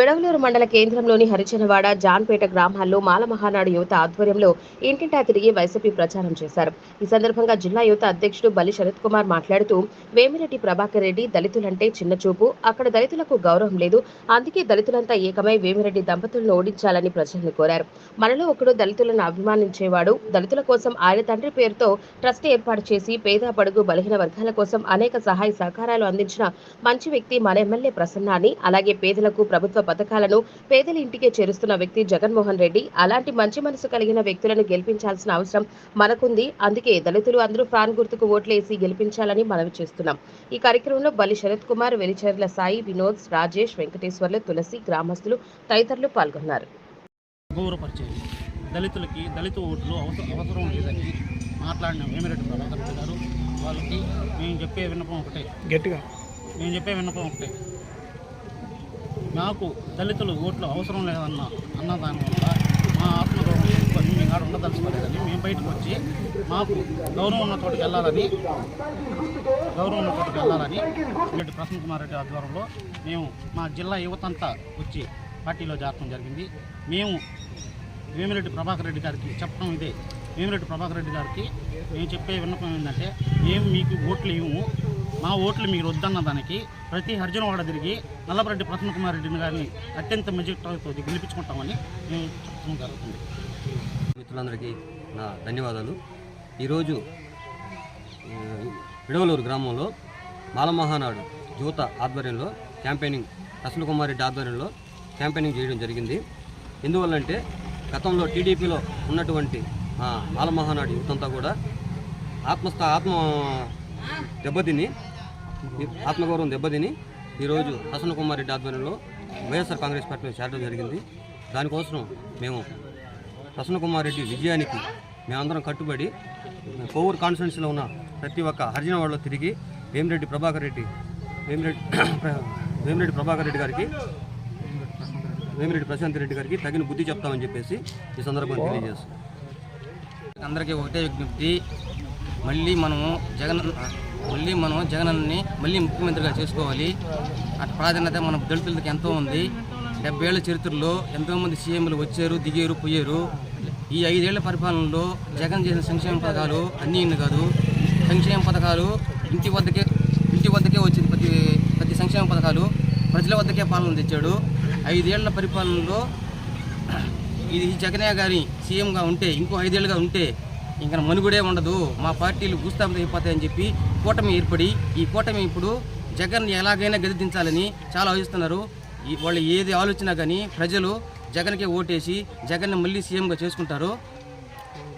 విడవలూరు మండల కేంద్రంలోని హరిచనవాడ, జాన్పేట గ్రామాల్లో మాల మహానాడు యువత ఆధ్వర్యంలో ఇంటింటా తిరిగి వైసీపీ ప్రచారం చేశారు. ఈ సందర్భంగా జిల్లా యువత అధ్యక్షుడు బలి శరత్ కుమార్ మాట్లాడుతూ, వేమిరెడ్డి ప్రభాకర్ రెడ్డి దళితులంటే చిన్న చూపు, అక్కడ దళితులకు గౌరవం లేదు, అందుకే దళితులంతా ఏకమై వేమిరెడ్డి దంపతులను ఓడించాలని ప్రజలను కోరారు. మనలో ఒకడు దళితులను అభిమానించేవాడు. దళితుల కోసం ఆయన తండ్రి పేరుతో ట్రస్ట్ ఏర్పాటు చేసి పేద బడుగు బలహీన వర్గాల కోసం అనేక సహాయ సహకారాలు అందించిన మంచి వ్యక్తి మన ఎమ్మెల్యే ప్రసన్న అని, అలాగే పేదలకు ప్రభుత్వ పథకాలను పేదల ఇంటికే చేరుస్తున్న వ్యక్తి జగన్మోహన్ రెడ్డి. అలాంటి మంచి మనసు కలిగిన వ్యక్తులను గెలిపించాల్సిన అవసరం మనకుంది. అందుకే దళితులు అందరూ ఫ్యాన్ గుర్తుకు ఓట్లేసి గెలిపించాలని మనవి చేస్తున్నాం. ఈ కార్యక్రమంలో బలి శరత్ కుమార్, వెలిచెర్ల సాయి, వినోద్, రాజేష్, వెంకటేశ్వర్లు, తులసి, గ్రామస్తులు తదితరులు పాల్గొన్నారు. దళితులకి దళిత ఓట్లు అవసరం లేదని మాట్లాడిన వేమిరెడ్డి ప్రభాకర్ రెడ్డి గారు వాళ్ళకి మేము చెప్పే విన్నపం ఒకటే, నాకు దళితులు ఓట్లు అవసరం లేదన్న దానివల్ల మా ఆత్మగౌరవం మీ కాడ ఉండదలుచుకోలేదని మేము బయటకు వచ్చి మాకు గౌరవం ఉన్న చోటుకి వెళ్ళాలని రెడ్డి ప్రసన్న కుమార్ రెడ్డి ఆధ్వర్యంలో మేము మా జిల్లా యువతంతా వచ్చి పార్టీలో చేరడం జరిగింది. మేము వేమిరెడ్డి ప్రభాకర్ రెడ్డి గారికి చెప్పడం ఇదే. వేమిరెడ్డి ప్రభాకర్ రెడ్డి గారికి మేము చెప్పే విన్నపం ఏంటంటే, మేము మీకు ఓట్లు ఇవ్వము, మా ఓట్లు మీరు వద్దన్న దానికి ప్రతి హరిజనవాడ తిరిగి నల్లపరెడ్డి ప్రసన్న కుమార్ రెడ్డిని గారిని అత్యంత మెజారిటీతో గెలిపించుకుంటామని మేము చెప్పడం జరుగుతుంది. మిత్రులందరికీ నా ధన్యవాదాలు. ఈరోజు విడవలూరు గ్రామంలో మాలమహానాడు యువత ఆధ్వర్యంలో క్యాంపెయినింగ్, ప్రసన్న కుమార్ రెడ్డి ఆధ్వర్యంలో క్యాంపెయినింగ్ చేయడం జరిగింది. ఎందువల్లంటే గతంలో టీడీపీలో ఉన్నటువంటి మాలమహానాడు యువతంతా కూడా ఆత్మగౌరవం దెబ్బతిని ఈరోజు ప్రసన్న కుమార్ రెడ్డి ఆధ్వర్యంలో వైఎస్ఆర్ కాంగ్రెస్ పార్టీలో చేరడం జరిగింది. దానికోసం మేము ప్రసన్న కుమార్ రెడ్డి విజయానికి మేమందరం కట్టుబడి కోవూరు కాన్స్టిట్యున్సీలో ఉన్న ప్రతి ఒక్క హరిజనవాడలో తిరిగి వేమిరెడ్డి ప్రభాకర్ రెడ్డి గారికి, వేమిరెడ్డి ప్రశాంత్ రెడ్డి గారికి తగిన బుద్ధి చెప్తామని చెప్పేసి ఈ సందర్భంగా తెలియజేస్తాం. అందరికీ ఒకటే విజ్ఞప్తి, మళ్ళీ మనం జగనన్నని మళ్ళీ ముఖ్యమంత్రిగా చేసుకోవాలి. అటు ప్రాధాన్యత మన దళితులకి ఎంతో ఉంది. 70 ఏళ్ల చరిత్రలో ఎంతోమంది సీఎంలు వచ్చారు, దిగారు, పోయారు. ఈ 5 ఏళ్ల పరిపాలనలో జగన్ చేసిన సంక్షేమ పథకాలు అన్నీ కాదు, సంక్షేమ పథకాలు ఇంటి వద్దకే వచ్చింది. ప్రతి సంక్షేమ పథకాలు ప్రజల వద్దకే పాలన తెచ్చాడు. 5 ఏళ్ల పరిపాలనలో ఇది జగనయ్య గారి సీఎంగా ఉంటే, ఇంకో 5 ఏళ్ళుగా ఉంటే ఇంకా మనుగుడే ఉండదు, మా పార్టీలు భూస్థాపితం అయిపోతాయని చెప్పి కూటమి ఏర్పడి, ఈ కూటమి ఇప్పుడు జగన్ ఎలాగైనా గద్దెదించాలని చాలా ఆలోచిస్తున్నారు. వాళ్ళు ఏది ఆలోచన కానీ ప్రజలు జగన్కే ఓటేసి జగన్ని మళ్ళీ సీఎంగా చేసుకుంటారు.